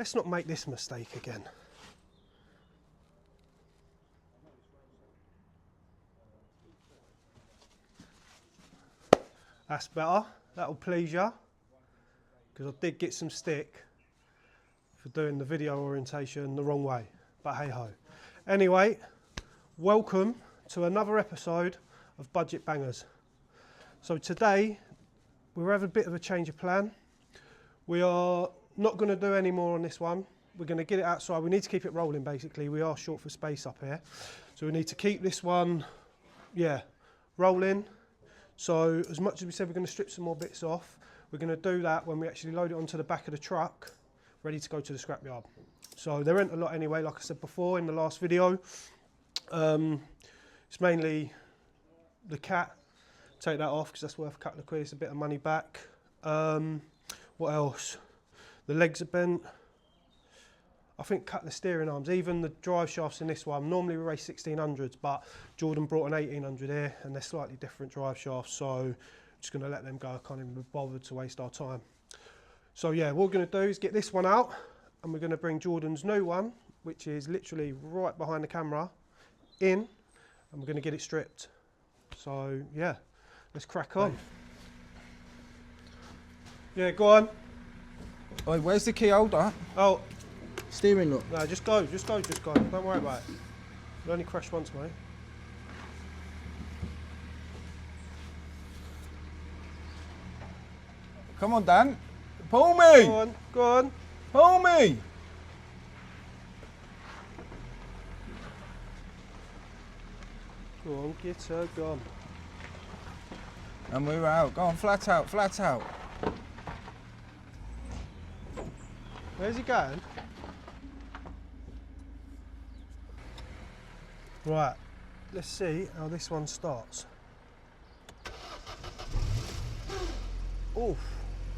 let's not make this mistake again. That's better, that'll please you, because I did get some stick for doing the video orientation the wrong way, but hey ho. Anyway, welcome to another episode of Budget Bangers. So today, we're having a bit of a change of plan. We are not going to do any more on this one. We're going to get it outside. We need to keep it rolling basically. We are short for space up here. So we need to keep this one, rolling. So as much as we said we're going to strip some more bits off, we're going to do that when we actually load it onto the back of the truck, ready to go to the scrapyard. So there ain't a lot anyway, like I said before in the last video. It's mainly the cat. Take that off because that's worth a couple of quid. It's a bit of money back. What else? The legs are bent. I think cut the steering arms, even the drive shafts in this one. Normally we race 1600s, but Jordan brought an 1800 here and they're slightly different drive shafts, so just going to let them go. I can't even be bothered to waste our time. So yeah, what we're going to do is get this one out and we're going to bring Jordan's new one, which is literally right behind the camera, in, and we're going to get it stripped. So yeah, let's crack on. Yeah, go on. Oh, where's the key holder? Oh. Steering lock. No, just go. Don't worry about it. You'll only crash once, mate. Come on, Dan. Pull me! Go on. Pull me! Go on, get her gone. And we're out. Go on, flat out, flat out. Where's he going? Right, let's see how this one starts. Oof,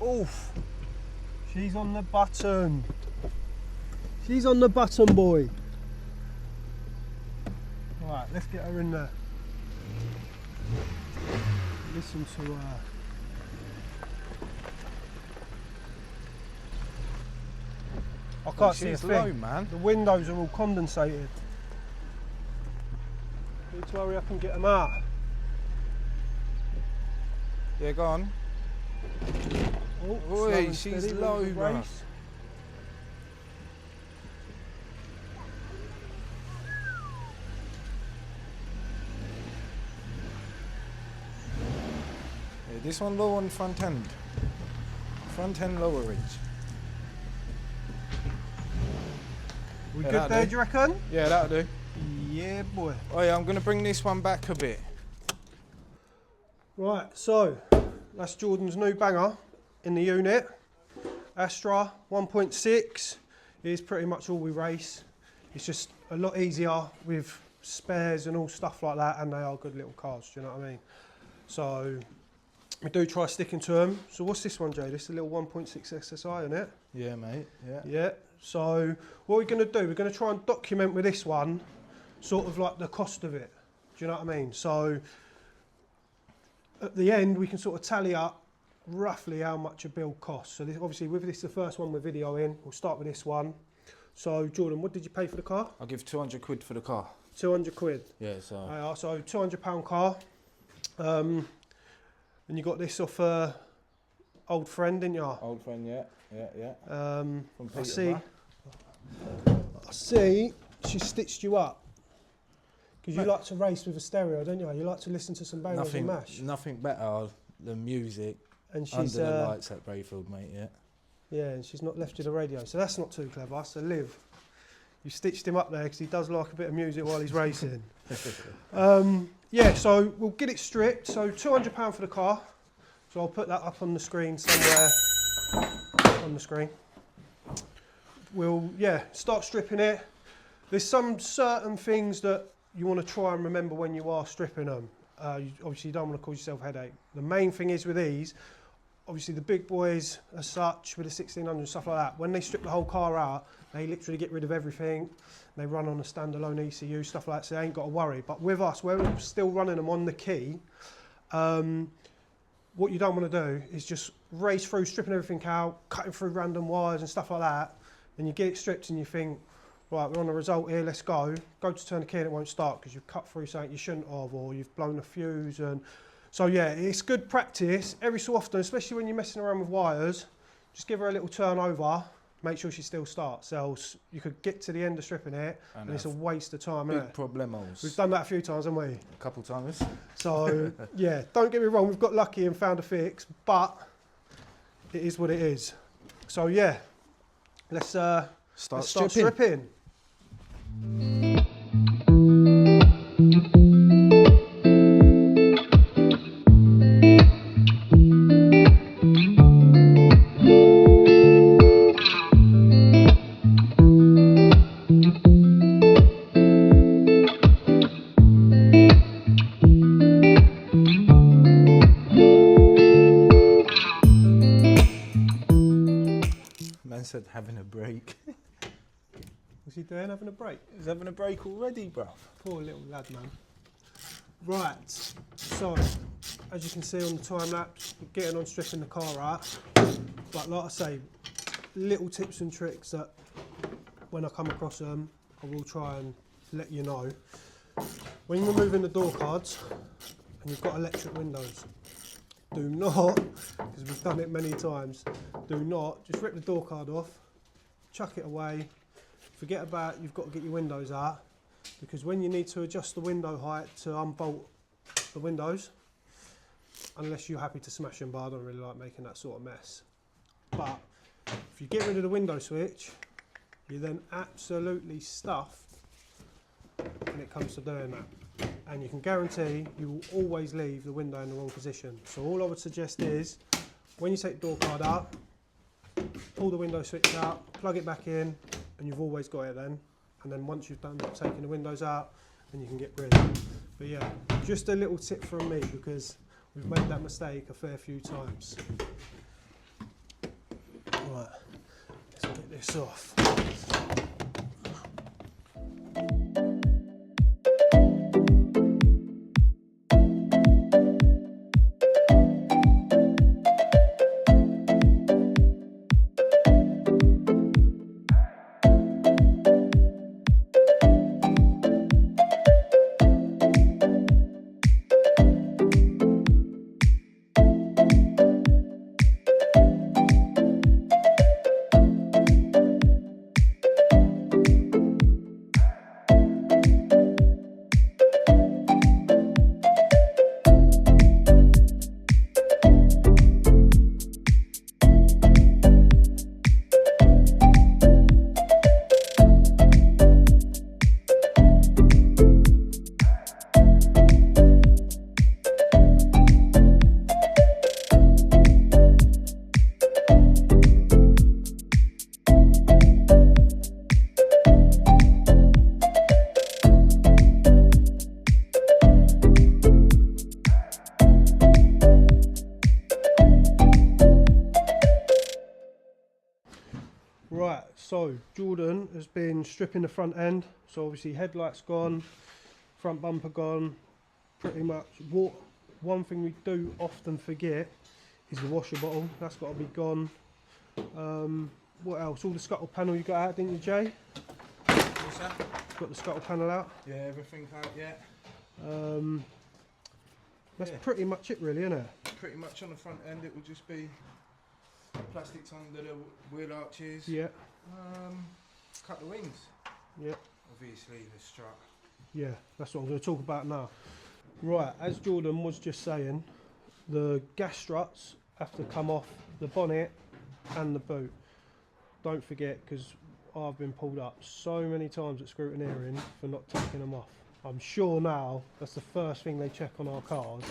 oof. She's on the button. She's on the button, boy. Right, let's get her in there. Listen to her. I can't see a thing. Low, man. The windows are all condensated. Need to hurry up and get them out. Yeah, go on. Oh, oi, she's low, bro. Yeah, this one low on front end. Front end lower ridge. We good there, do you reckon? Yeah, that'll do. Yeah, boy. Oh yeah, I'm going to bring this one back a bit. Right, so that's Jordan's new banger in the unit. Astra 1.6 is pretty much all we race. It's just a lot easier with spares and all stuff like that, and they are good little cars, do you know what I mean? So we do try sticking to them. So what's this one, Jay? This is a little 1.6 SSI, isn't it? Yeah, mate, yeah. Yeah, so what we're going to do, we're going to try and document with this one sort of like the cost of it. Do you know what I mean? So at the end, we can sort of tally up roughly how much a build costs. So this, obviously, with this, the first one we're videoing, we'll start with this one. So Jordan, what did you pay for the car? I'll give 200 quid for the car. 200 quid. Yeah, so. So £200 car. And you got this off old friend, didn't you? Old friend, yeah. From I see she stitched you up. Because you like to race with a stereo, don't you? You like to listen to some Bangers and mash. Nothing better than music and she's, under the lights at Brayfield, mate, yeah. Yeah, and she's not left you the radio, so that's not too clever. So Liv, you stitched him up there because he does like a bit of music while he's racing. Yeah, so we'll get it stripped. So £200 for the car. So I'll put that up on the screen somewhere on the screen. We'll, start stripping it. There's some certain things that you want to try and remember when you are stripping them. Obviously, you don't want to cause yourself a headache. The main thing is with these, obviously the big boys as such, with the 1600 and stuff like that, when they strip the whole car out, they literally get rid of everything. They run on a standalone ECU, stuff like that, so they ain't got to worry. But with us, we're still running them on the key. What you don't want to do is just race through, stripping everything out, cutting through random wires and stuff like that, then you get it stripped and you think, right, we're on a result here, let's go. Go to turn the key and it won't start because you've cut through something you shouldn't have, or you've blown a fuse. And so yeah, it's good practice every so often, especially when you're messing around with wires. Just give her a little turn over, make sure she still starts, else you could get to the end of stripping it and it's a waste of time, isn't it? Big problemos. We've done that a few times, haven't we? A couple times. So yeah, don't get me wrong, we've got lucky and found a fix, but it is what it is. So yeah, let's start stripping. Man said having a break. What's he doing, having a break? He's having a break already, bruv. Poor little lad, man. Right, so as you can see on the time lapse, we're getting on stripping the car out. But like I say, little tips and tricks that when I come across them, I will try and let you know. When you're removing the door cards and you've got electric windows, do not, because we've done it many times, do not just rip the door card off, chuck it away, forget about you've got to get your windows out, because when you need to adjust the window height to unbolt the windows, unless you're happy to smash them, but I don't really like making that sort of mess. But if you get rid of the window switch, you're then absolutely stuffed when it comes to doing that. And you can guarantee you will always leave the window in the wrong position. So all I would suggest is, when you take the door card out, pull the window switch out, plug it back in, and you've always got it then. And then once you've done taking the windows out, then you can get rid of it. But yeah, just a little tip from me, because we've made that mistake a fair few times. Right, let's get this off. Right, so Jordan has been stripping the front end. So obviously headlights gone, front bumper gone, pretty much. One thing we do often forget is the washer bottle. That's got to be gone. What else? All the scuttle panel you got out, didn't you, Jay? What's that? Got the scuttle panel out. Yeah, everything out, yeah. That's pretty much it really, isn't it? Pretty much on the front end it will just be plastics under the wheel arches. Yeah. Cut the wings. Yeah. Obviously the strut. Yeah, that's what I'm going to talk about now. Right, as Jordan was just saying, the gas struts have to come off the bonnet and the boot. Don't forget, because I've been pulled up so many times at scrutineering for not taking them off. I'm sure now that's the first thing they check on our cars,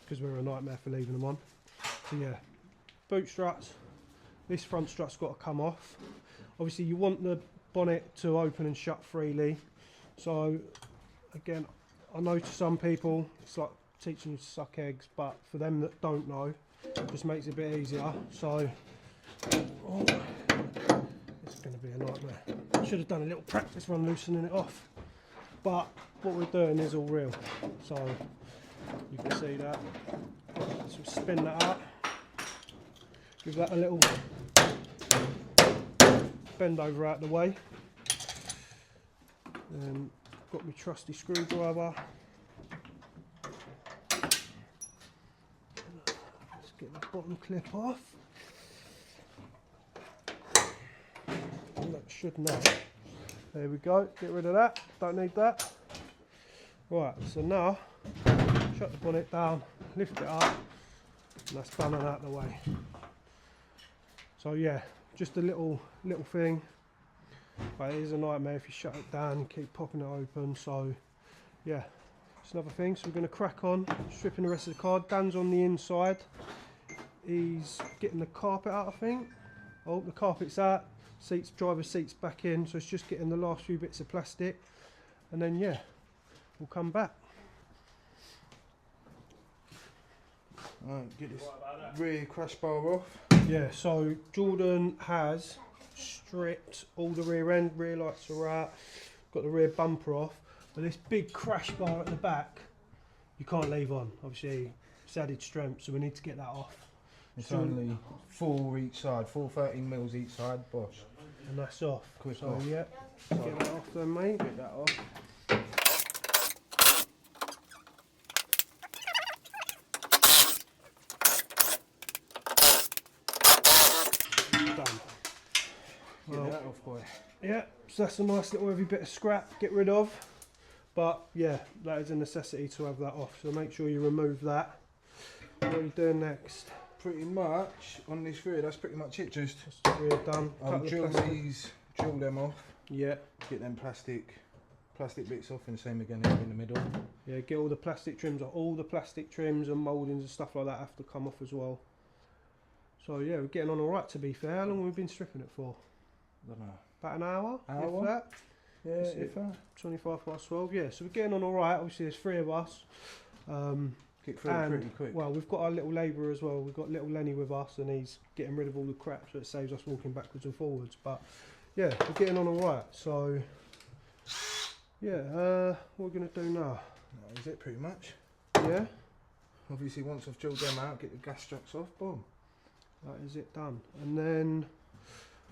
because we're a nightmare for leaving them on. So yeah, boot struts, this front strut's got to come off. Obviously you want the bonnet to open and shut freely. So again, I know to some people it's like teaching you to suck eggs, but for them that don't know, it just makes it a bit easier. So it's going to be a nightmare. Should have done a little practice run loosening it off, but what we're doing is all real. So you can see that. So spin that out, give that a little bend over out the way. Got my trusty screwdriver. Let's get the bottom clip off. And that should now. There we go, get rid of that, don't need that. Right, so now, shut the bonnet down, lift it up, and that's done and out of the way. So yeah, just a little thing, but it is a nightmare if you shut it down and keep popping it open. So yeah, it's another thing. So we're going to crack on, stripping the rest of the car. Dan's on the inside, he's getting the carpet out, I think. Oh, the carpet's out, seats, driver's seats back in, so it's just getting the last few bits of plastic, and then yeah, we'll come back. Right, get this rear crash bar off. Yeah, so Jordan has stripped all the rear end, rear lights are out, got the rear bumper off, but this big crash bar at the back, you can't leave on. Obviously, it's added strength, so we need to get that off. It's only 4 each side, 4 13mm each side, bosh. And that's off. Quick so off. Yeah, get that off then, mate. Get that off. Done. Get that off, boy. Yeah, so that's a nice little heavy bit of scrap, get rid of. But yeah, that is a necessity to have that off, so make sure you remove that. What are you doing next? Pretty much, on this rear, that's pretty much it, just. That's the rear done. I'll drill them off. Yeah. Get them plastic bits off, and same again in the middle. Yeah, get all the plastic trims off. All the plastic trims and mouldings and stuff like that have to come off as well. So yeah, we're getting on alright, to be fair. How long have we been stripping it for? I don't know. About an hour? Hour? If that? Yeah, if that. 25 past 12, yeah. So we're getting on alright. Obviously there's 3 of us. Get through it pretty quick. Well, we've got our little labourer as well. We've got little Lenny with us, and he's getting rid of all the crap, so it saves us walking backwards and forwards. But yeah, we're getting on alright. So yeah, what we're going to do now? That is it, pretty much. Yeah? Obviously, once I've drilled them out, get the gas struts off, boom. That is it done. And then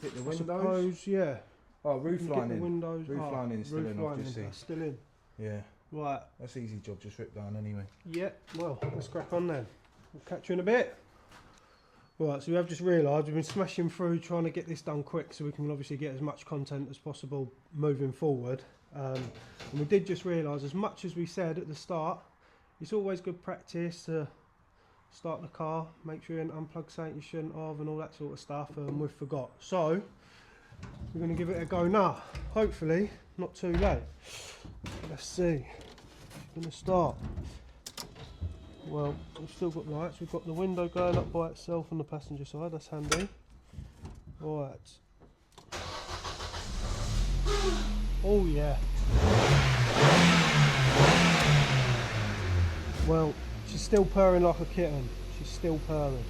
Hit the I windows. suppose, yeah. Oh, roof Get the lining. windows. Roof lining's still in, lining, obviously. that's still in. Yeah, Right. that's easy job, just rip down anyway. Yeah, well, let's crack on then. We'll catch you in a bit. Right, so we have just realised we've been smashing through trying to get this done quick so we can obviously get as much content as possible moving forward. And we did just realise, as much as we said at the start, it's always good practice to start the car, make sure you don't unplug something you shouldn't have and all that sort of stuff, and we've forgot. So, we're going to give it a go now. Hopefully, not too late. Let's see. It's going to start. Well, we've still got lights. We've got the window going up by itself on the passenger side. That's handy. Right. Oh yeah. Well, she's still purring like a kitten. She's still purring.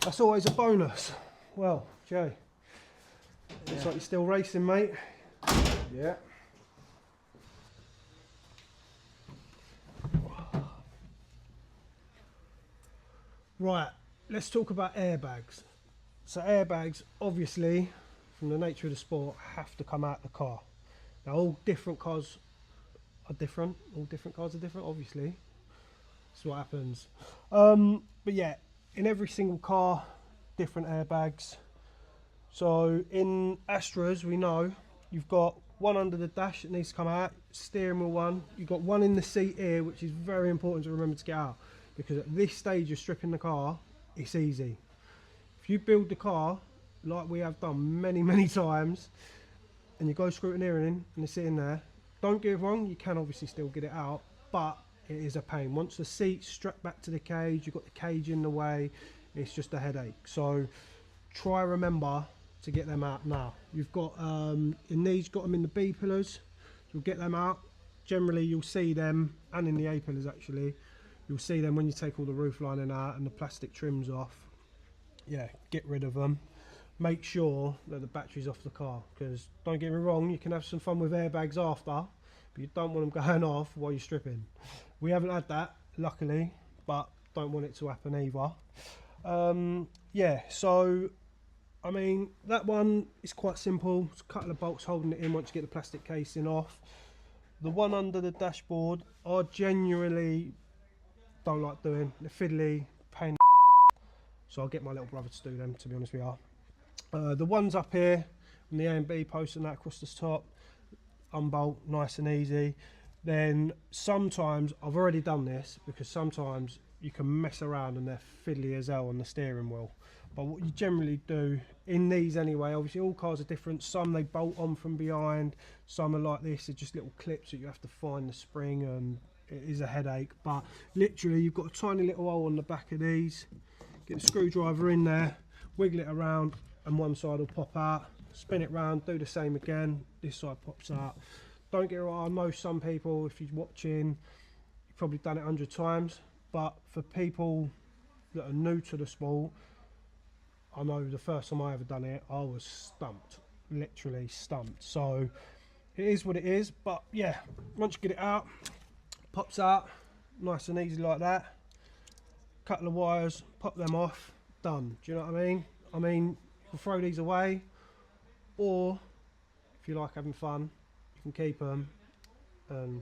That's always a bonus. Well, Jay, looks like you're still racing, mate. Yeah. Right, let's talk about airbags. So airbags, obviously, from the nature of the sport, have to come out the car. Now, all different cars are different. All different cars are different, obviously. That's what happens. But yeah, in every single car, different airbags. So in Astras, we know you've got one under the dash that needs to come out, steering wheel one. You've got one in the seat here, which is very important to remember to get out, because at this stage of stripping the car, it's easy. If you build the car like we have done many times, and you go scrutineering in and it's sitting there, don't get it wrong, you can obviously still get it out, but it is a pain. Once the seat's strapped back to the cage, you've got the cage in the way, it's just a headache. So try remember to get them out now. You've got in these, got them in the B pillars, so get them out. Generally you'll see them, and in the A pillars actually, you'll see them when you take all the roof lining out and the plastic trims off. Yeah, get rid of them. Make sure that the battery's off the car, because don't get me wrong, you can have some fun with airbags after, but you don't want them going off while you're stripping. We haven't had that, luckily, but don't want it to happen either. Yeah, so I mean, that one is quite simple. It's a couple of bolts holding it in once you get the plastic casing off. The one under the dashboard, I genuinely don't like doing. They're fiddly, pain. So I'll get my little brother to do them, to be honest with you. The ones up here, on the A and B post and that across the top, unbolt, nice and easy. Then sometimes, I've already done this, because sometimes you can mess around and they're fiddly as hell on the steering wheel. But what you generally do, in these anyway, obviously all cars are different. Some they bolt on from behind, some are like this, they're just little clips that you have to find the spring, and it is a headache. But literally you've got a tiny little hole on the back of these. Get the screwdriver in there, wiggle it around, and one side will pop out. Spin it round, do the same again, this side pops out. Don't get me wrong, I know some people, if you're watching, you've probably done it 100 times, but for people that are new to the sport, I know the first time I ever done it, I was stumped, literally stumped. So it is what it is, but yeah, once you get it out, pops out, nice and easy like that. Couple of wires, pop them off, done. Do you know what I mean? I mean, you can throw these away, or if you like having fun, you can keep them, and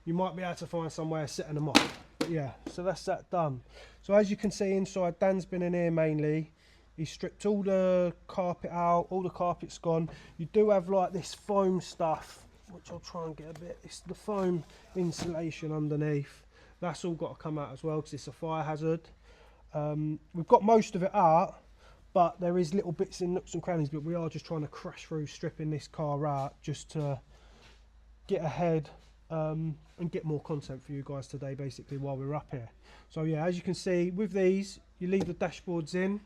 you might be able to find somewhere setting them off. But yeah, so that's that done. So as you can see inside, Dan's been in here mainly. He stripped all the carpet out, all the carpet's gone. You do have like this foam stuff, which I'll try and get a bit. It's the foam insulation underneath. That's all got to come out as well, because it's a fire hazard. We've got most of it out, but there is little bits in nooks and crannies, but we are just trying to crash through stripping this car out just to get ahead and get more content for you guys today, basically, while we're up here. So yeah, as you can see, with these, you leave the dashboards in.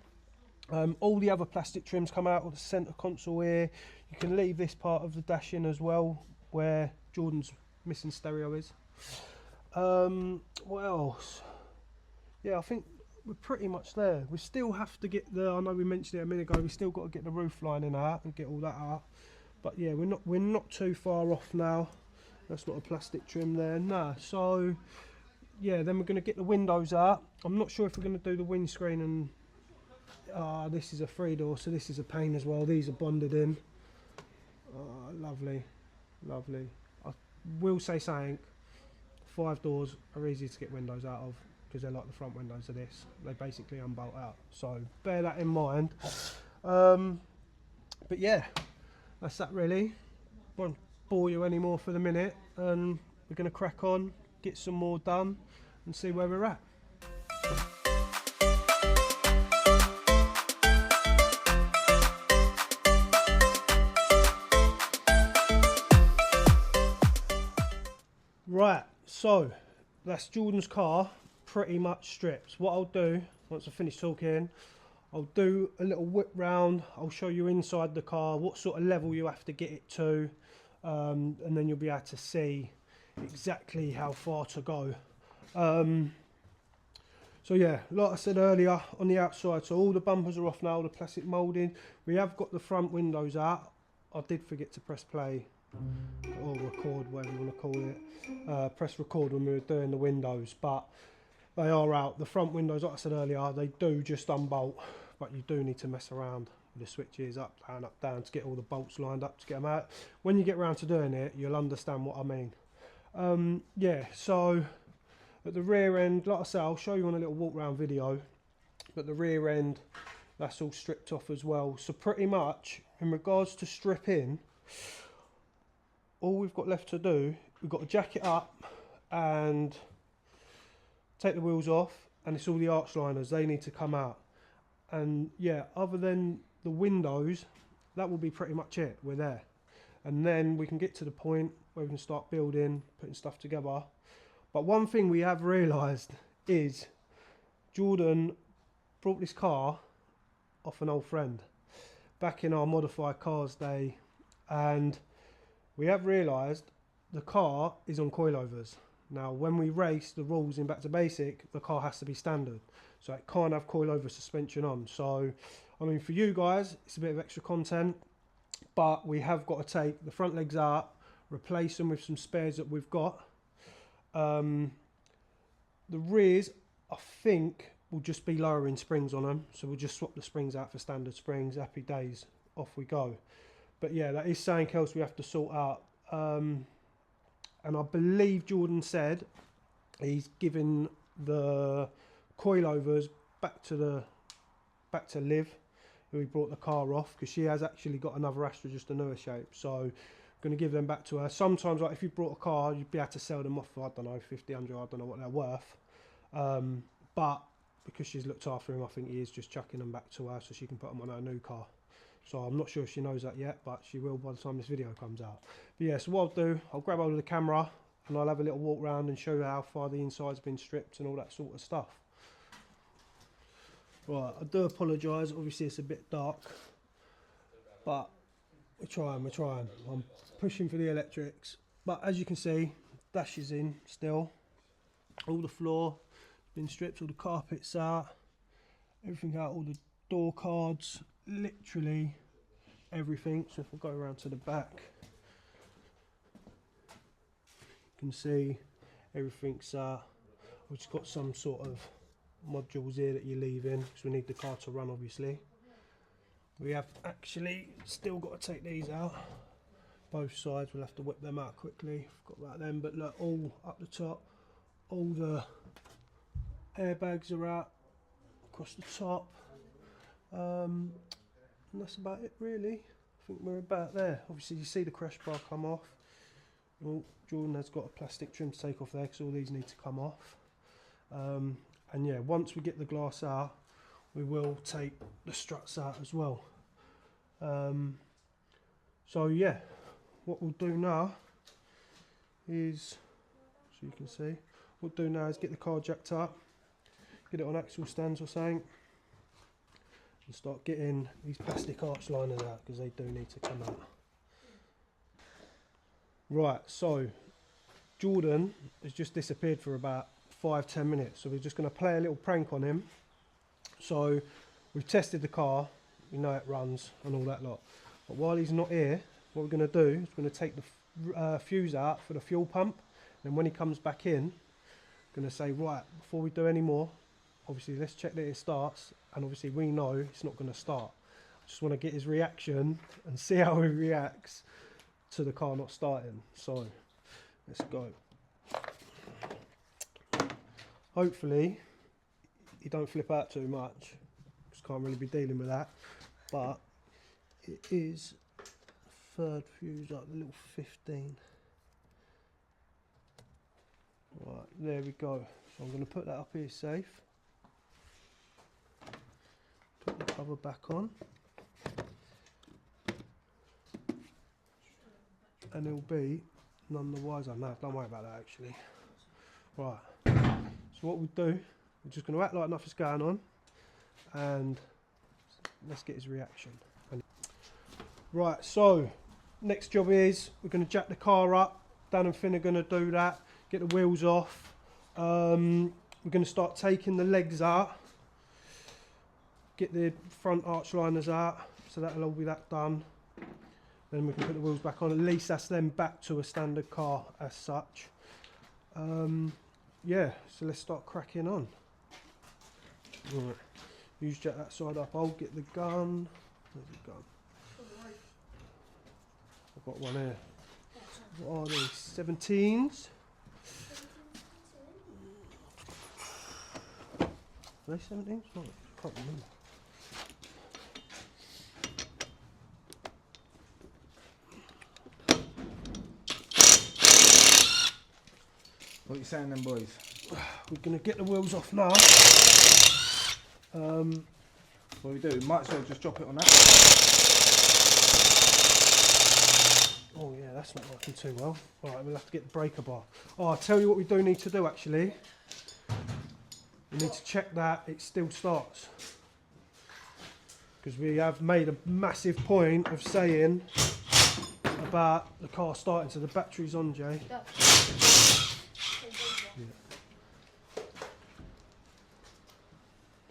All the other plastic trims come out of the centre console here. You can leave this part of the dash in as well, where Jordan's missing stereo is. What else? Yeah, I think we're pretty much there. We still have to get the, I know we mentioned it a minute ago, we still got to get the roof lining out and get all that out. But yeah, we're not too far off now. That's not a plastic trim there, no. So yeah, then we're going to get the windows out. I'm not sure if we're going to do the windscreen, and this is a 3-door, so this is a pain as well. These are bonded in. Lovely, lovely. I will say something, 5 doors are easy to get windows out of, because they're like the front windows of this. They basically unbolt out, so bear that in mind. But yeah, that's that really. Won't bore you anymore for the minute, and we're going to crack on, get some more done, and see where we're at. Right, so that's Jordan's car pretty much stripped. What I'll do, once I finish talking, I'll do a little whip round. I'll show you inside the car, what sort of level you have to get it to, and then you'll be able to see exactly how far to go. So yeah, like I said earlier, on the outside, so all the bumpers are off now, the plastic moulding. We have got the front windows out. I did forget to press play or record, whatever you want to call it. Press record when we were doing the windows, but they are out. The front windows, like I said earlier, they do just unbolt, but you do need to mess around with the switches up, down to get all the bolts lined up to get them out. When you get around to doing it, you'll understand what I mean. Yeah, so at the rear end, like I said, I'll show you on a little walk round video, but the rear end, that's all stripped off as well. So pretty much, in regards to stripping, all we've got left to do, we've got to jack it up and take the wheels off, and it's all the arch liners, they need to come out. And yeah, other than the windows, that will be pretty much it. We're there, and then we can get to the point where we can start building, putting stuff together. But one thing we have realised is Jordan brought this car off an old friend back in our modified cars day, and we have realised the car is on coilovers. Now, when we race the rules in Back to Basic, the car has to be standard, so it can't have coilover suspension on. So, I mean, for you guys, it's a bit of extra content, but we have got to take the front legs out, replace them with some spares that we've got. The rears, I think will just be lowering springs on them, so we'll just swap the springs out for standard springs. Happy days, off we go. But yeah, that is something else we have to sort out. And I believe Jordan said he's given the coilovers back to Liv, who he brought the car off, because she has actually got another Astra, just a newer shape. So going to give them back to her. Sometimes, like if you brought a car, you'd be able to sell them off for, I don't know, 50, 100, I don't know what they're worth. But because she's looked after him, I think he is just chucking them back to her so she can put them on her new car. So I'm not sure if she knows that yet, but she will by the time this video comes out. But yeah, so what I'll do, I'll grab hold of the camera and I'll have a little walk around and show you how far the inside's been stripped and all that sort of stuff. Right, I do apologise, obviously it's a bit dark, but we're trying. I'm pushing for the electrics. But as you can see, dash is in still. All the floor been stripped, all the carpets out, everything out, all the door cards, literally everything. So if I go around to the back, you can see everything's we've just got some sort of modules here that you leave in because we need the car to run, obviously. We have actually still got to take these out, both sides. We'll have to whip them out quickly, forgot about them. But look, all up the top, all the airbags are out across the top, and that's about it really. I think we're about there. Obviously you see the crash bar come off. Well, Jordan has got a plastic trim to take off there because all these need to come off. And yeah, once we get the glass out, we will take the struts out as well. So yeah, what we'll do now is, so you can see, what we'll do now is get the car jacked up, get it on axle stands or something, and start getting these plastic arch liners out because they do need to come out. Right, so Jordan has just disappeared for about 5-10 minutes, so we're just going to play a little prank on him. So we've tested the car, we know it runs and all that lot, but while he's not here, what we're going to do is we're going to take the fuse out for the fuel pump, and when he comes back in, we're going to say, right, before we do any more, obviously let's check that it starts, and obviously we know it's not going to start. I just want to get his reaction and see how he reacts to the car not starting. So let's go. Hopefully you don't flip out too much, just can't really be dealing with that, but it is third fuse up, the little 15. Right, there we go. So I'm going to put that up here safe, put the cover back on, and it'll be none the wiser. No, don't worry about that actually. Right, so what we'll do, we're just going to act like nothing's going on, and let's get his reaction. Right, so next job is we're going to jack the car up. Dan and Finn are going to do that, get the wheels off. We're going to start taking the legs out, get the front arch liners out, so that'll all be that done. Then we can put the wheels back on. At least that's then back to a standard car as such. Yeah, so let's start cracking on. Right, you jack that side up, I'll get the gun. Where's the gun? I've got one here. What are these? 17s? Are they 17s? Oh, I can't remember. What are you saying then, boys? We're going to get the wheels off now. What we do, we might as well just drop it on that. Oh yeah, that's not working too well. Alright, we'll have to get the breaker bar. Oh, I'll tell you what we do need to do actually. We need to check that it still starts. Because we have made a massive point of saying about the car starting, so the battery's on, Jay. Yeah.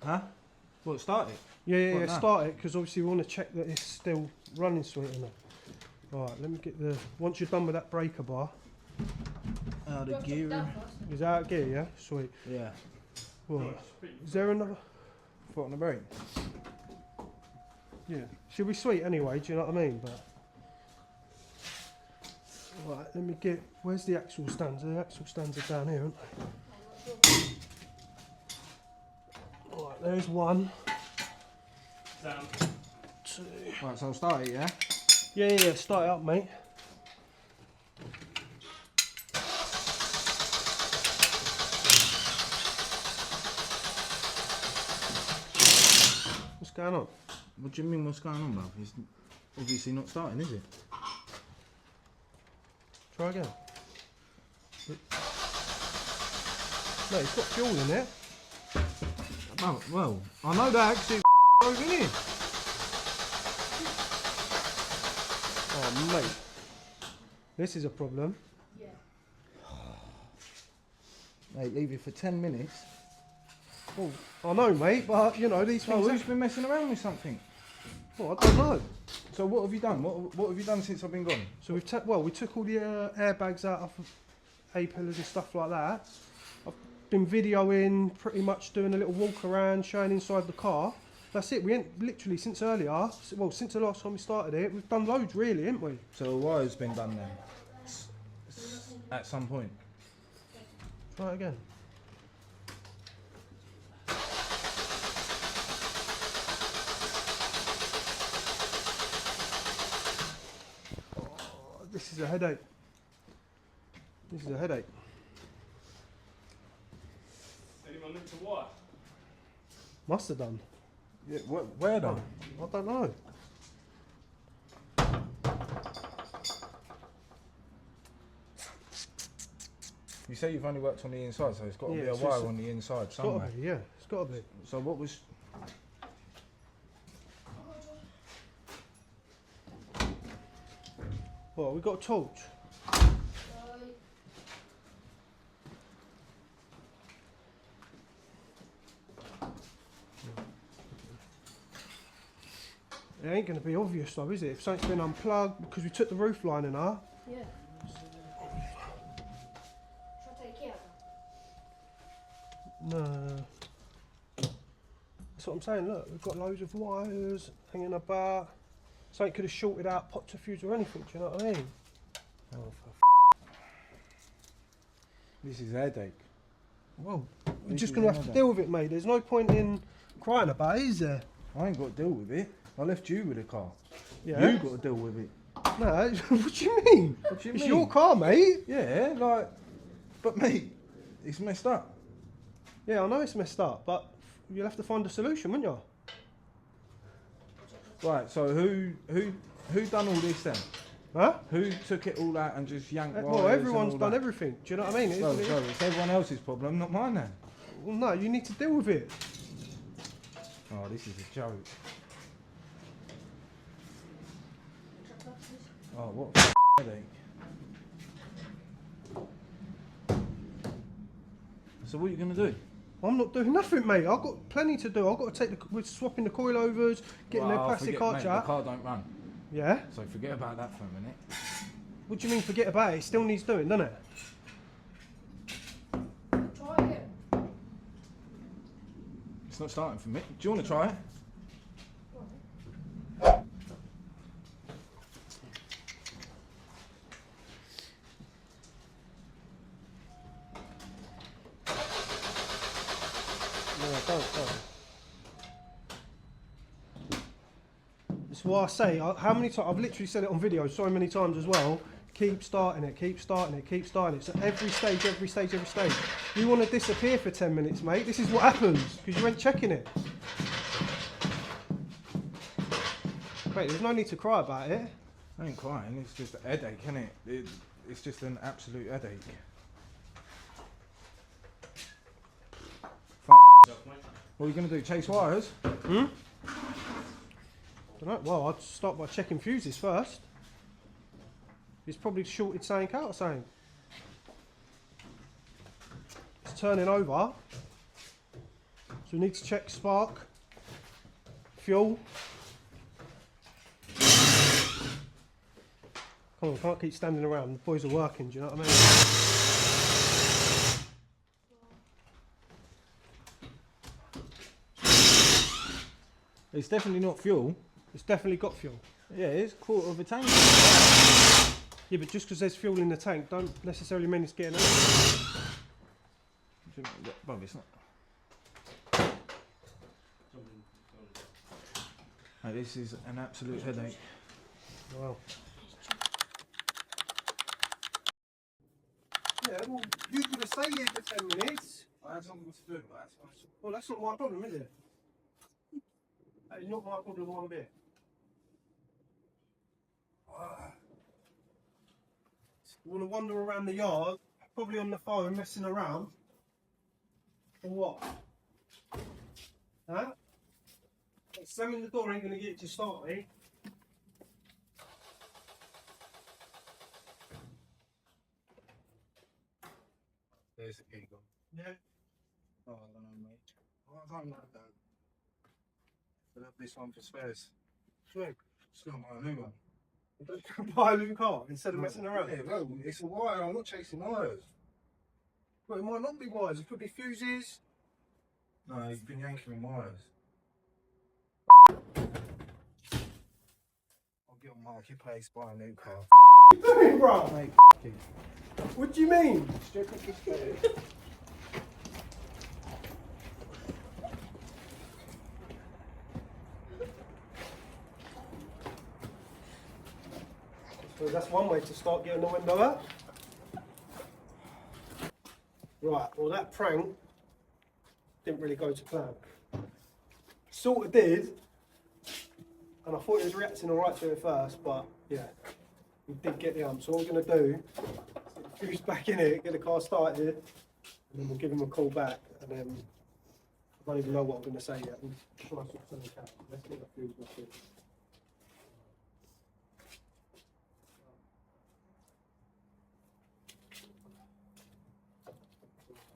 Huh? Well, start it? Yeah, start it, because obviously we want to check that it's still running sweet enough. Alright, let me get the, once you're done with that breaker bar. Out of gear. Is that out of gear, yeah? Sweet. Yeah. What? Is there another? Foot on the brake. Yeah. She'll be sweet anyway, do you know what I mean? But right, let me get. Where's the axle stands? The axle stands are down here, aren't they? Right, there's one. Down. Two. Right, so I'll start it, yeah? Yeah, start it up, mate. What's going on? What do you mean, what's going on, bruv? It's obviously not starting, is it? Try again. No, it's got fuel in it. Well, I know that because it's over here. Oh, mate. This is a problem. Yeah. Mate, leave it for 10 minutes. Well, I know, mate, but you know, these Oh, things. who's been messing around with something? Well, I don't know. So what have you done? What have you done since I've been gone? So we took all the airbags out of A-pillars and stuff like that. I've been videoing, pretty much doing a little walk around, showing inside the car. That's it. We ain't literally since earlier. Well, since the last time we started it, we've done loads, really, haven't we? So a wire's been done then? At some point? Try it again. Oh, this is a headache. This is a headache. Anyone look to wire? Must have done. Yeah, where though? I don't know. You say you've only worked on the inside, so it's got to Yeah, be a so wire it's- on the inside It's got to somewhere. be, yeah. It's got to be. So what was... Well, we got a torch. It ain't going to be obvious though, is it? If something's been unplugged, because we took the roof lining out. Yeah. Shall I take it out? No. That's what I'm saying, look, we've got loads of wires hanging about. Something could have shorted out, popped a fuse or anything, do you know what I mean? Oh, this is a headache. Well, we're This just is going to have to another. deal with it, mate. There's no point in crying about it, is there? I ain't got to deal with it. I left you with the car. Yeah. You got to deal with it. No, what do you mean? What do you It's mean? your car, mate. Yeah, like... But mate, it's messed up. Yeah, I know it's messed up, but you'll have to find a solution, won't you? Right, so who done all this then? Huh? Who took it all out and just yanked wires Well, everyone's and all done that? everything. Do you know what I mean? Well, it's everyone else's problem, not mine then. Well, no, you need to deal with it. Oh, this is a joke. Oh, what a headache. So what are you going to do? I'm not doing nothing, mate. I've got plenty to do. I've got to take we're swapping the coilovers, getting their plastic forget, arch mate, out. the car don't run. Yeah? So forget about that for a minute. What do you mean forget about it? It still needs doing, doesn't it? Try again. It's not starting for me. Do you want to try it? No, don't. That's why I say, how many times, I've literally said it on video so many times as well, keep starting it, keep starting it, keep starting it. So every stage. You want to disappear for 10 minutes, mate. This is what happens, because you ain't checking it. Mate, there's no need to cry about it. I ain't crying, it's just a headache, isn't it? It's just an absolute headache. What are you going to do, chase wires? Don't know. Well, I'd start by checking fuses first. It's probably shorted something out or something. It's turning over. So we need to check spark, fuel. Come on, can't keep standing around. The boys are working, do you know what I mean? It's definitely not fuel. It's definitely got fuel. Yeah, it's a quarter of a tank. Yeah, but just because there's fuel in the tank, don't necessarily mean it's getting out. Bruv, it's not. Mate, this is an absolute headache. Wow. Yeah, well, you could have stayed here for 10 minutes. I had something to do, but Well, that's not my problem, is it? That is not my problem one bit. You want to wander around the yard, probably on the phone, messing around. For what? Huh? Slamming the door ain't going to get you to start, eh? there's the key gone. Yeah. Oh, I don't know, mate. I don't like that. But this one for spares. Sweet. It's not my new one. Buy a new car instead of messing around. Yeah, well, it's a wire. I'm not chasing wires. Well, it might not be wires, it could be fuses. No, he's been yanking wires. I'll get on Marketplace, buy a new car. Doing, bro? Mate, What do you mean? stupid is fair. So that's one way to start getting the window up. Right, well that prank didn't really go to plan. Sort of did, and I thought he was reacting alright to it first, but yeah, we did get the arm. So what we're going to do, is fuse back in it, get the car started, and then we'll give him a call back, and then I don't even know what I'm going to say yet. We'll try to sort something out. Let's get the fuse back in.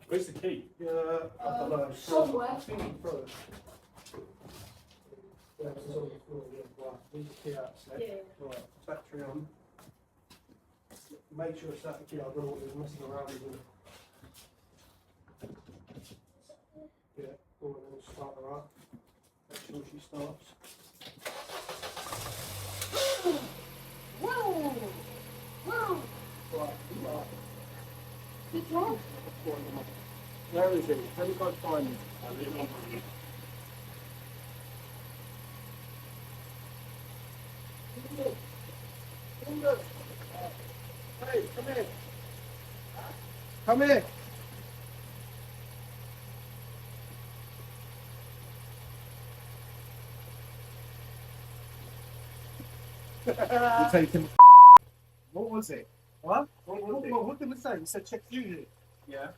Where's the key? Yeah, I don't know. Somewhere. I think he threw it. Yeah, it was on the floor, yeah. Right, leave the key out a sec. Yeah. Right, battery on. Make sure it's that key, I don't know what he was messing around with. Yeah, go on and start her up. Make sure she starts. Whoa! Whoa! Right, right. Good job. Where is he? Let me go find him. Hey, come here. Come here. You're taking. What was it? What? What did it say? It said check music. Yeah.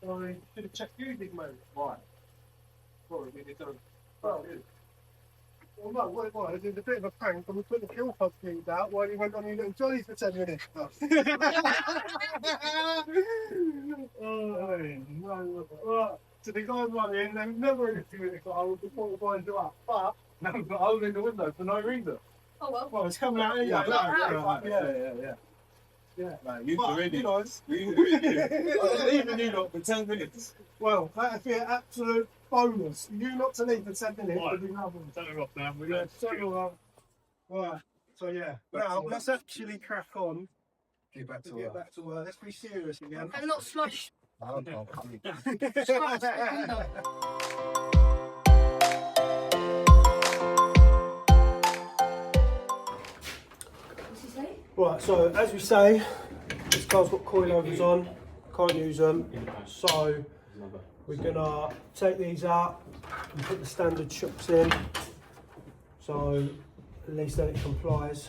So you should have checked music, mate. Why? Well, we did it. Well, no, what it was, it was a bit of a prank, and we put the fuel pump fuse out while he went on his little jollies for 10 minutes. So the guy running, they never anything with the car before the boys do up. But, No, but holding the window for no reason. Oh well. well, it's coming out anyway. Yeah. No, you've But, already. you know, Even you lot for 10 minutes. well, that'd be an absolute bonus. You not to leave for 10 minutes Right. would be lovely. Turn her off now. We're Yeah, going so you're up. Right, so yeah. Now, let's actually crack on. Get back to Get work. back to work. Let's be serious again. And not slush. I can't. What's he say? Right, so as we say, this car's got coilovers on, can't use them. So we're gonna take these out and put the standard shocks in. So at least then it complies.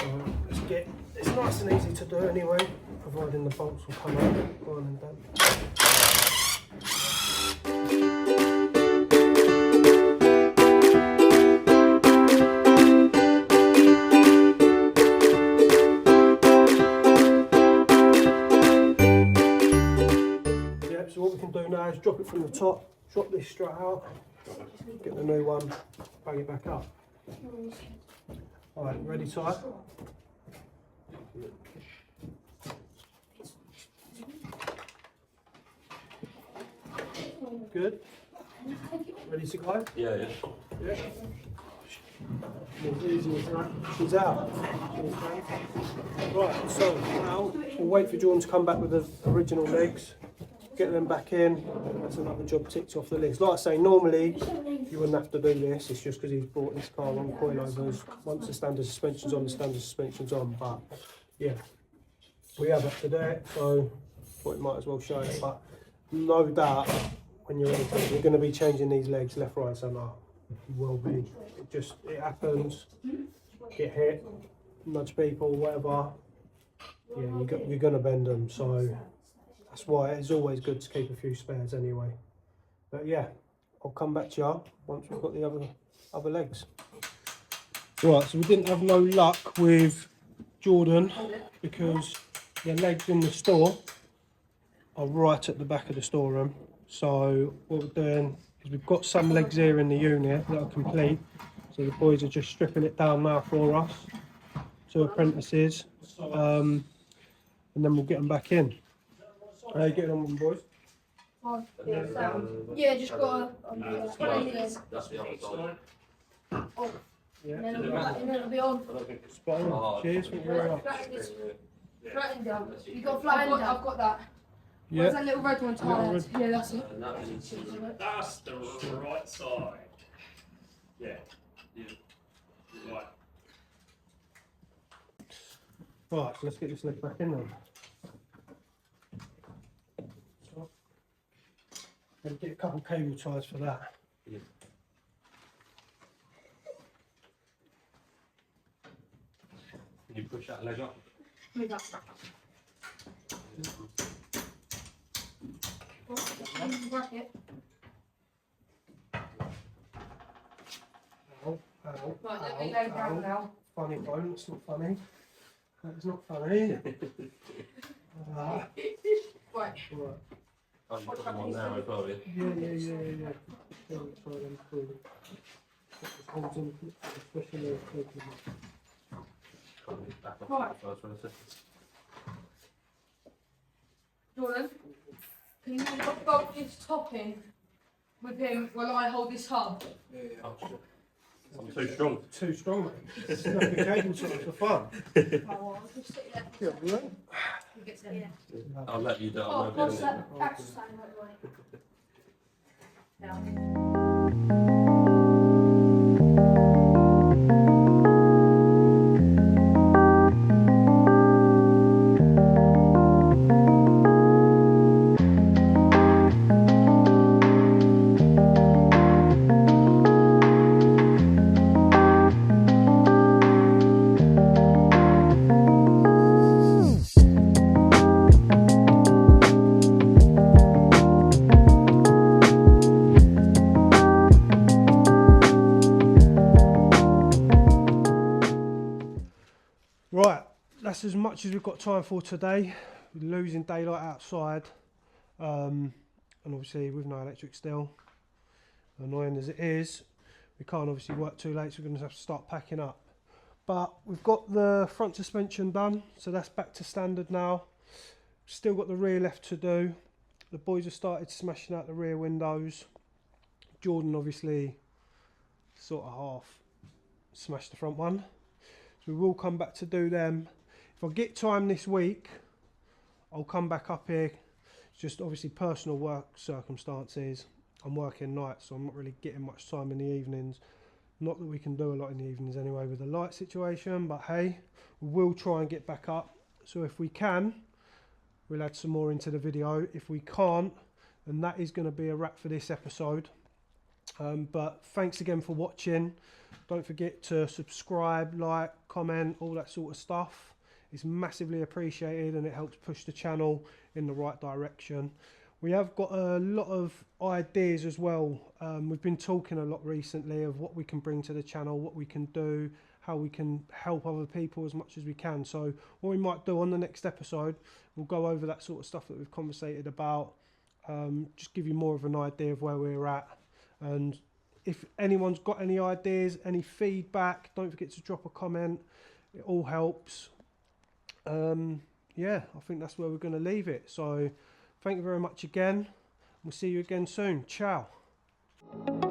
So let's get, it's nice and easy to do anyway, providing the bolts will come out one and done. So what we can do now is drop it from the top, drop this strut out, get the new one, bang it back up. Alright, ready, Ty? Good. Ready to go? Yeah. Yeah. As easy as that. She's out. Right, so now we'll wait for Jordan to come back with the original legs. Get them back in. That's another job ticked off the list. Like I say, normally you wouldn't have to do this. It's just because he's brought this car on coilovers. Once the standard suspension's on, the standard suspension's on. But yeah, we have had to do it, so thought we might as well show it. But no doubt, when you're going to be changing these legs left, right, centre. You will be. It happens. Get hit, nudge people, whatever. Yeah, you're going to bend them. So that's why it's always good to keep a few spares anyway. But yeah, I'll come back to you once we've got the other legs. Right, so we didn't have no luck with Jordan because the legs in the store are right at the back of the storeroom. So what we're doing is we've got some legs here in the unit that are complete. So the boys are just stripping it down now for us. 2 apprentices. And then we'll get them back in. How are you getting on with them, boys? Yeah, just got That's the other side. Yeah. and then it'll be on. Spot on. Cheers, thank you very much. Flatten down. You got flatten down. I've got that. Where's Yeah. that little red one tired? Yeah, that's it. That's the right side. Yeah. Right. Right, so let's get this leg back in then. So, gonna get a couple of cable ties for that. Yeah. Can you push that leg up? Move that. Bracket. Ow, ow, Right, let me lay down now. Funny bone, it's not funny. That is not funny. Right. Right. Oh, you put them on there as well, yeah? Yeah. Try them through. Holds in, especially those taking Back off Right. the first one, is it? Jordan, can you bolt this top in with him while I hold this hub? Oh, shit. I'm too strong. Too strong, mate. It's not the cable ties for fun. Oh, I'll just sit there. Yeah, right. You get to yeah. I'll let you do it. Oh, I'm what's not that? Axel sign right away. Down. Right, that's as much as we've got time for today. We're losing daylight outside, and obviously with no electric still, annoying as it is, we can't obviously work too late, so we're going to have to start packing up. But we've got the front suspension done, so that's back to standard now. Still got the rear left to do. The boys have started smashing out the rear windows. Jordan obviously sort of half smashed the front one. We will come back to do them. If I get time this week, I'll come back up here. It's just obviously personal work circumstances. I'm working nights, so I'm not really getting much time in the evenings. Not that we can do a lot in the evenings anyway with the light situation, but hey, we'll try and get back up. So if we can, we'll add some more into the video. If we can't, then that is going to be a wrap for this episode. But thanks again for watching. Don't forget to subscribe, like, comment, all that sort of stuff. It's massively appreciated and it helps push the channel in the right direction. We have got a lot of ideas as well. We've been talking a lot recently of what we can bring to the channel, what we can do, how we can help other people as much as we can. So what we might do on the next episode, we'll go over that sort of stuff that we've conversated about, just give you more of an idea of where we're at. And if anyone's got any ideas, any feedback, don't forget to drop a comment. It all helps. Yeah, I think that's where we're going to leave it. So thank you very much again. We'll see you again soon. Ciao. it.